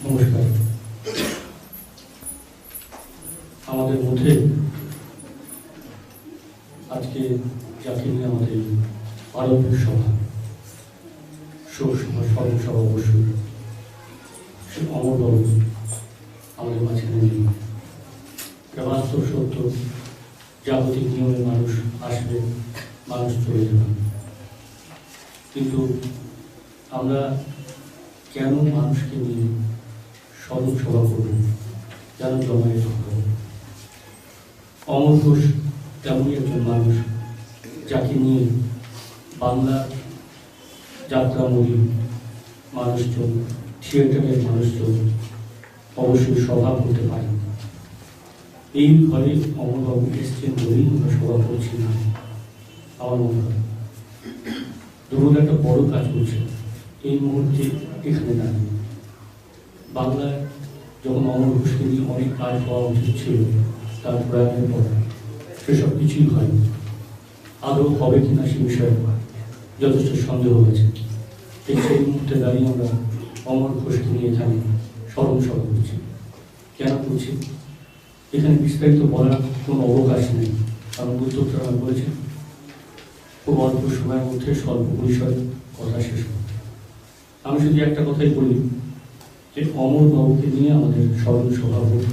নমস্কার। আমাদের মধ্যে আজকে যাকে নিয়ে আমাদের আরোগ্য সভা, শোক সভা, স্মরণ সভা অবশ্যই সে অমরবাবু আমাদের মাঝখানে নেই। এটা বাস্তব সত্য। জাগতিক নিয়মে মানুষ আসবে, মানুষ চলে যাবে, কিন্তু আমরা কেন মানুষকে নিয়ে স্মরণ সভা করব, কেন জমায়েত করব? অমর ঘোষ তেমনই একজন মানুষ যাকে নিয়ে বাংলা যাত্রামূলী মানুষজন, থিয়েটারের মানুষজন অবশ্যই সভা করতে পারে। এই ঘরে অমরবাবু এসছেন বলেই আমরা সভা করছি না। আমার মনে হয় দুর্গ একটা বড় কাজ করছে এই মুহূর্তে এখানে দাঁড়িয়ে। বাংলায় যখন অমর ঘোষকে নিয়ে অনেক কাজ হওয়া উচিত ছিল, তার প্রয়াণের পর সেসব কিছুই হয়নি। আদৌ হবে কিনা সে বিষয়ে যথেষ্ট সন্দেহ হয়েছে। ঠিক সেই মুহূর্তে দাঁড়িয়ে আমরা অমর ঘোষকে নিয়ে এখানে স্মরণ সভা করছি। কেন করছি? এখানে বিস্তারিত বলার কোনো অবকাশ নেই, কারণ উদ্যোক্তারা বলেছেন খুব অল্প সময়ের মধ্যে স্বল্প পরিসরে কথা শেষ করতে। আমি শুধু একটা কথাই বলি যে অমর বাবুকে নিয়ে আমাদের স্মরণ সভা হোক,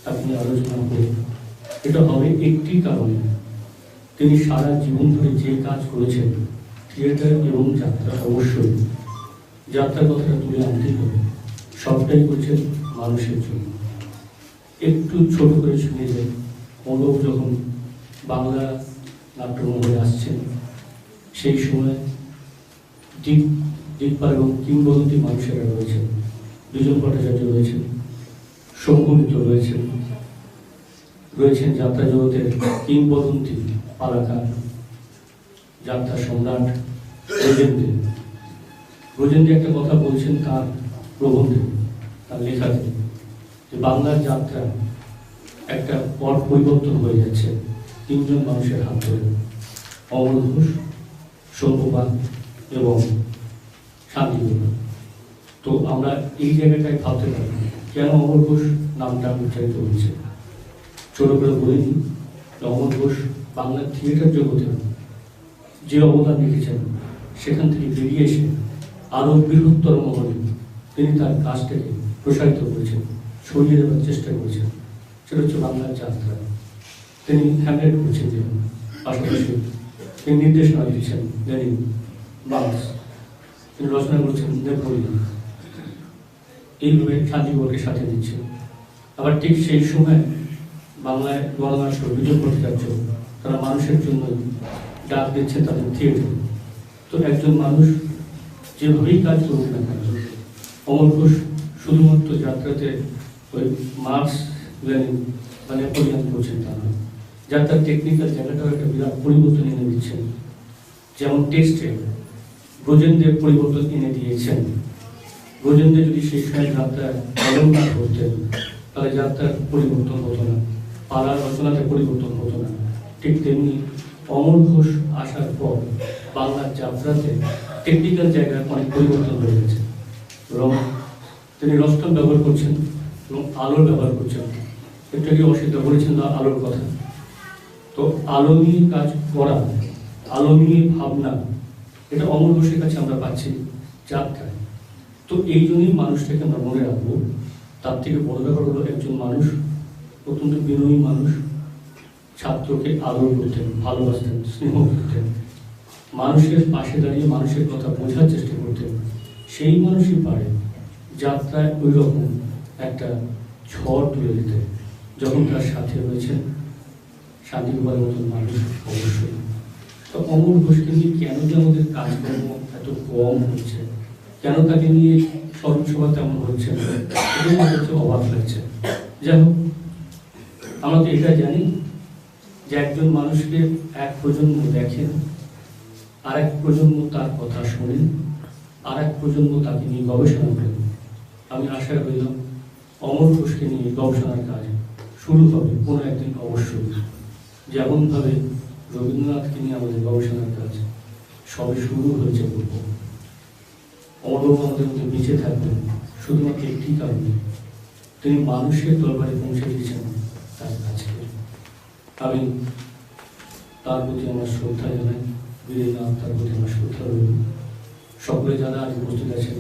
তাকে নিয়ে আলোচনা হোক। এটা হবে একটি কারণে, তিনি সারা জীবন ধরে যে কাজ করেছেন থিয়েটার এবং যাত্রা, অবশ্যই যাত্রার কথাটা তুলে আনতেই হবে। সবটাই করছেন মানুষের জন্য। একটু ছোট করে শুনে যায়, অমরবাবু যখন বাংলা নাট্যমহলে আসছেন সেই সময় দিকপাল এবং কিংবদন্তি মানুষেরা রয়েছেন। দুজন ভট্টাচার্য রয়েছেন, শম্ভু মিত্র রয়েছেন যাত্রা জগতের কিংবদন্তি পালাকার, যাত্রা সম্রাট ব্রজেন্দ্র একটা কথা বলছেন তার প্রবন্ধে, তার লেখাতে, যে বাংলার যাত্রা একটা পট পরিবর্তন হয়ে যাচ্ছে তিনজন মানুষের হাত ধরে, অমর ঘোষ, শম্ভুপাল এবং শান্তিপুর। তো আমরা এই জায়গাটায় ভাবতে পারি কেন অমর ঘোষ নামটা উচ্চারিত হচ্ছে। ছোট করে বলিনি, অমর ঘোষ বাংলার থিয়েটার জগতে যে অবদান রেখেছেন সেখান থেকে বেরিয়ে এসে আরো বৃহত্তর মহলে তিনি তার কাজটাকে প্রসারিত করেছেন, ছড়িয়ে দেওয়ার চেষ্টা করেছেন। সেটা হচ্ছে বাংলার যাত্রা। তিনি হ্যামলেট করেছেন, যে পাশাপাশি তিনি নির্দেশনা দিয়েছেন লেনিন, মার্কস, তিনি রচনা করেছেন নেপোলিয়ন। এইভাবে শান্তিপুরকে সাথে দিচ্ছেন। আবার ঠিক সেই সময় বাংলায় গণনাট্য, বিজয় ভট্টাচার্য, তারা মানুষের জন্য ডাক দিচ্ছেন তাদের থিয়েটার। তো একজন মানুষ যেভাবেই কাজ করুক না কেন, অমর ঘোষ শুধুমাত্র যাত্রাতে ওই মার্কস, লেনিন বা নেপোলিয়ন করছেন তা নয়, যাত্রার টেকনিক্যাল জায়গাটাও একটা বিরাট পরিবর্তন এনে দিচ্ছেন। যেমন টেক্সটে ব্রজেন্দ্রের পরিবর্তন এনে দিয়েছেন। ব্রজেন্দ্র যদি সেই সময় যাত্রার অলঙ্কার করতেন তাহলে যাত্রার পরিবর্তন হতো না, পালার রচনাতে পরিবর্তন হতো না। ঠিক তেমনি অমর ঘোষ আসার পর বাংলার যাত্রাতে টেকনিক্যাল জায়গায় অনেক পরিবর্তন হয়ে গেছে। এবং তিনি রস্তম ব্যবহার করছেন এবং আলোর ব্যবহার করছেন। একটু আগে অসিদ্ধা বলেছেন আলোর কথা। তো আলো নিয়ে কাজ করা, আলো নিয়ে ভাবনা, এটা অমর ঘোষের কাছে আমরা পাচ্ছি যাত্রায়। তো এই জন্যই মানুষটাকে আমরা মনে রাখবো। তার থেকে বড় ব্যাপার হলো একজন মানুষ অত্যন্ত বিনয়ী মানুষ, ছাত্রকে আদর করতেন, ভালোবাসতেন, স্নেহ করতেন, মানুষের পাশে দাঁড়িয়ে মানুষের কথা বোঝার চেষ্টা করতেন। সেই মানুষই পারে যাত্রায় ওই রকম একটা ঝড় তুলে দিতে, যখন তার সাথে রয়েছেন শান্তিগোপালের মতন মানুষ। অবশ্যই তো অমর ঘোষকে নিয়ে কেন যে আমাদের কাজকর্ম এত কম হচ্ছে, কেন তাকে নিয়ে স্মরণসভা তেমন হচ্ছে না, এটা হচ্ছে অবাক লাগছে। যাই হোক, আমরা তো এটা জানি যে একজন মানুষকে এক প্রজন্ম দেখেন, আর এক প্রজন্ম তার কথা শোনেন, আর এক প্রজন্ম তাকে নিয়ে গবেষণা করেন। আমি আশা করলাম অমর ঘোষকে নিয়ে গবেষণার কাজ শুরু হবে কোনো একদিন অবশ্যই। যেমনভাবে রবীন্দ্রনাথকে নিয়ে আমাদের গবেষণার কাজ সবে শুরু হয়েছে বলব, অমরবাবু আমাদের মধ্যে বেঁচে থাকবেন শুধুমাত্র একটি কারণে, তিনি মানুষের দরবারে পৌঁছে দিয়েছেন তার কাছে। আমি তার প্রতি আমার শ্রদ্ধা জানাই, বীরেন্দ্রনাথ তার প্রতি আমার শ্রদ্ধা রইল। সকলে যারা আজ উপস্থিত আছেন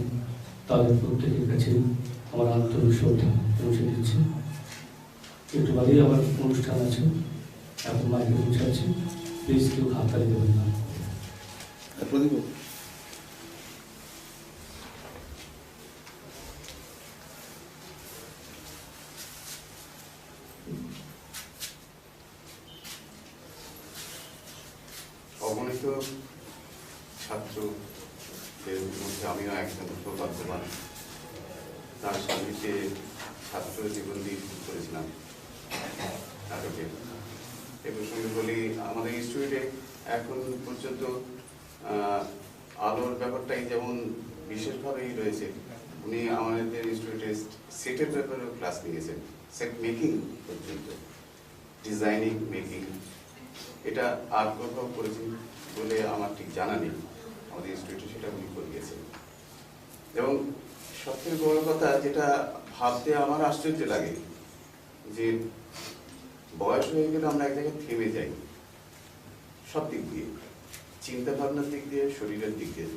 তাদের প্রত্যেকের কাছে আমার আন্তরিক শ্রদ্ধা পৌঁছে দিচ্ছি। একটু বাদেই আমার অনুষ্ঠান আছে, এখন মাইকে পৌঁছাচ্ছি, প্লিজ কেউ হাততালি দেবেন না। অগণিত ছাত্রদের মধ্যে আমিও একজন সৌভাগ্যবান। তার সান্নিধ্যে ছাত্র জীবন দিয়ে শুরু করেছিলাম নাটকে। এ প্রসঙ্গে বলি, আমাদের ইনস্টিটিউটে এখন পর্যন্ত আলোর ব্যাপারটাই যেমন বিশেষভাবেই রয়েছে। উনি আমাদের ইনস্টিটিউটে সেটের ব্যাপারেও ক্লাস নিয়েছেন, সেট মেকিং পর্যন্ত, ডিজাইনিং, মেকিং। এটা আর প্রভাব করেছেন বলে আমার ঠিক জানা নেই, আমাদের ইনস্টিটিউটে সেটা উনি করিয়েছেন। এবং সবথেকে বড় কথা যেটা ভাবতে আমার আশ্চর্য লাগে, যে বয়স হয়ে গেলে আমরা এক জায়গায় থেমে যাই, সব দিক দিয়ে, চিন্তা ভাবনার দিক দিয়ে, শরীরের দিক দিয়ে,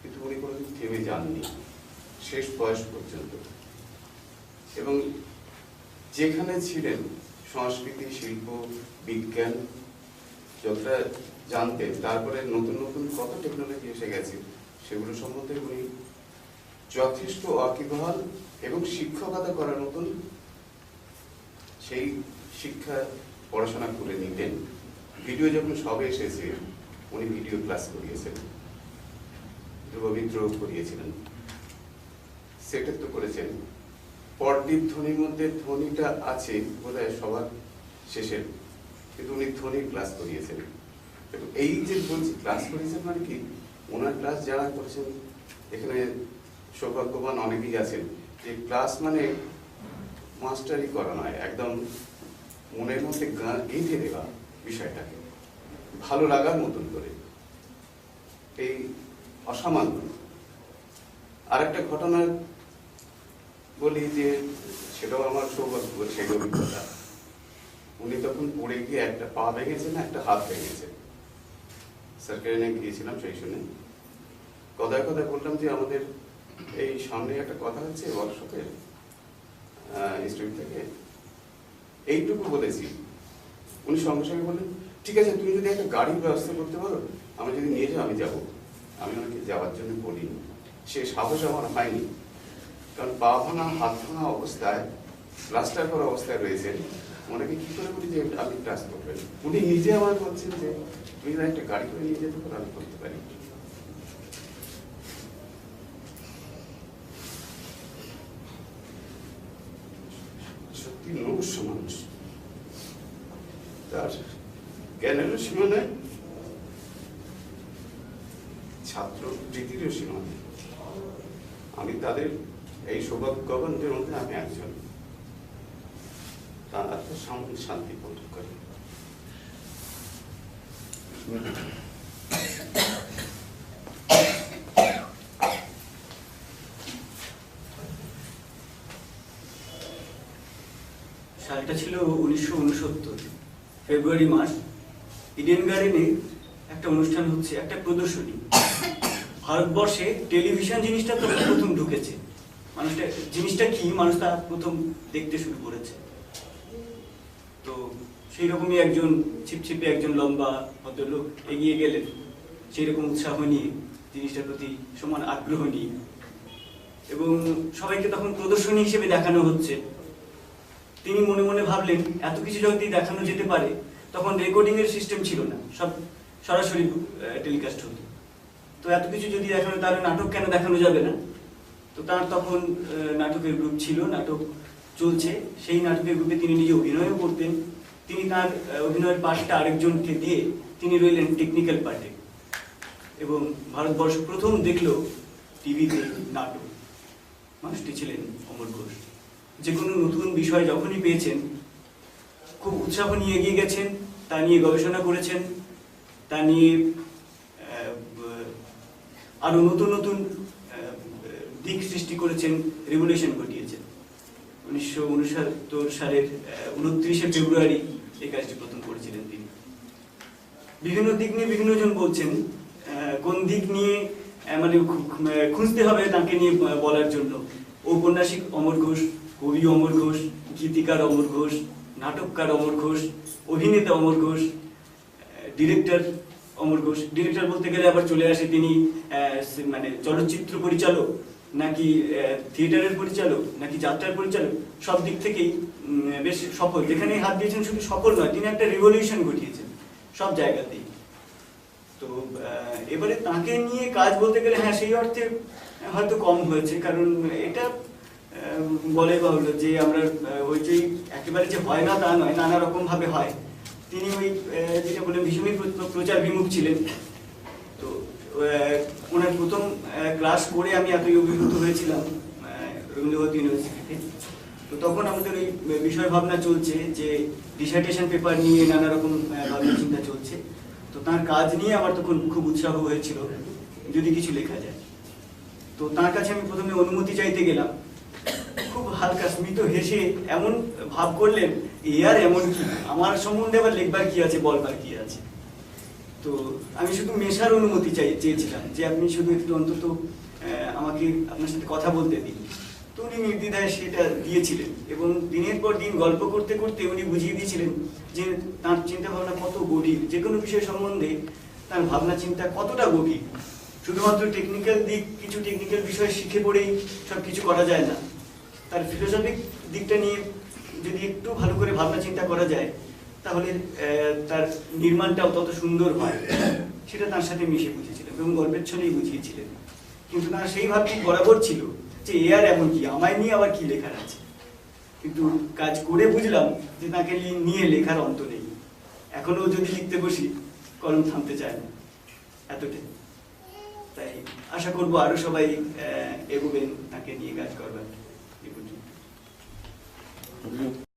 কিন্তু উনি কোনোদিন থেমে যাননি শেষ বয়স পর্যন্ত। এবং যেখানে ছিলেন সংস্কৃতি, শিল্প, বিজ্ঞান যতটা জানতেন, তারপরে নতুন নতুন কত টেকনোলজি এসে গেছে সেগুলো সম্বন্ধে উনি যথেষ্ট ওয়াকিবহাল এবং শিক্ষকতা করার মতন সেই শিক্ষা পড়াশোনা করে নিতেন। ভিডিও যখন সবে এসেছে উনি ভিডিও ক্লাস করিয়েছেন, ধ্রুববিদ্র করিয়েছিলেন, সেটের তো করেছেন। পরদীপ ধ্বনির মধ্যে ধ্বনিটা আছে বোধহয় সবার শেষের, কিন্তু উনি ধ্বনির ক্লাস করিয়েছেন। এই যে বলছি ক্লাস করিয়েছেন মানে কি, ওনার ক্লাস যারা করেছেন এখানে সৌভাগ্যবান অনেকেই আছেন, যে ক্লাস মানে মাস্টারি করা নয়, একদম মনের মধ্যে গেঁথে দেওয়া বিষয়টাকে ভালো লাগার মতন করে, এই অসামান্য। আর একটা ঘটনা বলি, যে সেটাও আমার সৌভাগ্য, সেই অভিজ্ঞতা। উনি তখন পড়ে গিয়ে একটা পা ভেঙেছেন, একটা হাত ভেঙেছেন। সার্কারিনে গিয়েছিলাম, সেই শুনে কথায় কথায় বললাম যে আমাদের এই সামনে একটা কথা হচ্ছে ওয়ার্কশপে ইনস্টিটিউট থেকে, এইটুকু বলেছি। উনি সঙ্গে সঙ্গে বললেন, ঠিক আছে তুমি যদি একটা গাড়ির ব্যবস্থা করতে পারো, আমি যদি নিয়ে যাও আমি যাবো। আমি ওনাকে যাওয়ার জন্য বলিনি, সে সাহস আমার হয়নি, কারণ পা ভাঙা, হাত ভাঙা অবস্থায়, প্লাস্টার করা অবস্থায় রয়েছেন, ওনাকে কি করে বলি যে আমি ক্লাস করবেন। উনি নিজে আমার বলছেন যে তুমি একটা গাড়ি করে নিয়ে যেতে পারো, আমি করতে পারি। সত্যি নবস্য মানুষ, তার জ্ঞানেরও সীমা নেই, ছাত্র প্রীতিরও সীমা নেই। আমি তাদের এই সৌভাগ্যবানদের মধ্যে আমি একজন। তারা তো সামনে শান্তি প্রদান করে। সালটা ছিল 1969 ফেব্রুয়ারি মাস। ইডেন গার্ডেনে একটা অনুষ্ঠান হচ্ছে, একটা প্রদর্শনী। ভারতবর্ষে টেলিভিশন জিনিসটা তো প্রথম ঢুকেছে, মানুষটা জিনিসটা কি মানুষ তা প্রথম দেখতে শুরু করেছে। তো সেই রকমই একজন ছিপছিপে, একজন লম্বা ভদ্রলোক এগিয়ে গেলেন, সেই রকম উৎসাহ নিয়ে, জিনিসটার প্রতি সমান আগ্রহ নিয়ে। এবং সবাইকে তখন প্রদর্শনী হিসেবে দেখানো হচ্ছে। তিনি মনে মনে ভাবলেন, এত কিছু যদি দেখানো যেতে পারে, তখন রেকর্ডিং এর সিস্টেম ছিল না, সব সরাসরি টেলিকাস্ট হতো। তো এত কিছু যদি দেখানো, তাহলে নাটক কেন দেখানো যাবে না? তো তার তখন নাটকের গ্রুপ ছিল, নাটক চলছে। সেই নাটকের গ্রুপে তিনি নিজে অভিনয়ও করতেন। তিনি তার অভিনয়ের পার্টটা আরেকজনকে দিয়ে তিনি রইলেন টেকনিক্যাল পার্টে। এবং ভারতবর্ষ প্রথম দেখলো টিভিতে নাটক। মানুষটি ছিলেন অমর ঘোষ। যে কোনো নতুন বিষয় যখনই পেয়েছেন, খুব উৎসাহ নিয়ে এগিয়ে গেছেন, তা নিয়ে গবেষণা করেছেন, তা নিয়ে আরো নতুন নতুন দিক সৃষ্টি করেছেন, রেভলিউশন ঘটিয়েছেন। 1969 সালের 29শে ফেব্রুয়ারি এই কাজটি প্রথম করেছিলেন তিনি। বিভিন্ন দিক নিয়ে বিভিন্ন জন বলছেন, কোন দিক নিয়ে মানে খুঁজতে হবে তাকে নিয়ে বলার জন্য। ঔপন্যাসিক অমর ঘোষ, কবি অমর ঘোষ, গীতিকার অমর ঘোষ, নাটককার অমর ঘোষ, অভিনেতা অমর ঘোষ, ডিরেক্টর অমর ঘোষ। ডিরেক্টর বলতে গেলে আবার চলে আসে তিনি মানে চলচ্চিত্র পরিচালক, নাকি থিয়েটারের পরিচালক, নাকি যাত্রার পরিচালক, সব দিক থেকেই বেশ সফল। যেখানে হাত দিয়েছেন শুধু সফল নয়, তিনি একটা রেভলিউশন ঘটিয়েছেন সব জায়গাতেই। তো এবারে তাকে নিয়ে কাজ বলতে গেলে হ্যাঁ সেই অর্থে হয়তো কম হয়েছে, কারণ এটা বলে বাহুল্য যে আমরা হইচই একেবারে যে হয় না তা নয়, নানা রকম ভাবে হয়। তিনি ওই যেটা বললেন ভীষণই প্রচার বিমুখ ছিলেন। তো ওনার প্রথম ক্লাস করে আমি এতই অভিভূত হয়েছিলাম রবীন্দ্রভারতী ইউনিভার্সিটিতে। তো তখন আমাদের ওই বিষয় ভাবনা চলছে যে ডিসার্টেশন পেপার নিয়ে নানা রকম ভাবনা চিন্তা চলছে। তো তার কাজ নিয়ে আমার তখন খুব উৎসাহ হয়েছিল যদি কিছু লেখা যায়। তো তার কাছে আমি প্রথমে অনুমতি চাইতে গেলাম। খুব হালকা স্মিত হেসে এমন ভাব করলেন, আর এমন কি, আমার সম্বন্ধে আবার লিখবার কি আছে, বলবার কি আছে। তো আমি শুধু মেশার অনুমতি চেয়েছিলাম যে আপনি শুধু একটু অন্তত আমাকে আপনার সাথে কথা বলতে দিন। তো উনি নির্দ্বিধায় সেটা দিয়েছিলেন এবং দিনের পর দিন গল্প করতে করতে উনি বুঝিয়ে দিয়েছিলেন যে তার চিন্তা ভাবনা কত গভীর, যে কোনো বিষয় সম্বন্ধে তার ভাবনা চিন্তা কতটা গভীর। শুধুমাত্র টেকনিক্যাল দিক, কিছু টেকনিক্যাল বিষয় শিখে পড়েই সব কিছু করা যায় না। তার ফিলোসফিক দিকটা নিয়ে যদি একটু ভালো করে ভাবনা চিন্তা করা যায় তাহলে তার নির্মাণটাও তত সুন্দর হয়। সেটা তার সাথে মিশে বুঝেছিলেন এবং গল্পের ছলেই বুঝিয়েছিলেন। কিন্তু তার সেই ভাবটি বরাবর ছিল যে আর এমন কি, আমায় নিয়ে আবার কি লেখার আছে। কিন্তু কাজ করে বুঝলাম যে তাকে নিয়ে লেখার অন্ত নেই। এখনো যদি লিখতে বসি কলম থামতে চায় না, এতটাই। তাই আশা করবো আরো সবাই এগোবেন তাকে নিয়ে কাজ করবেন।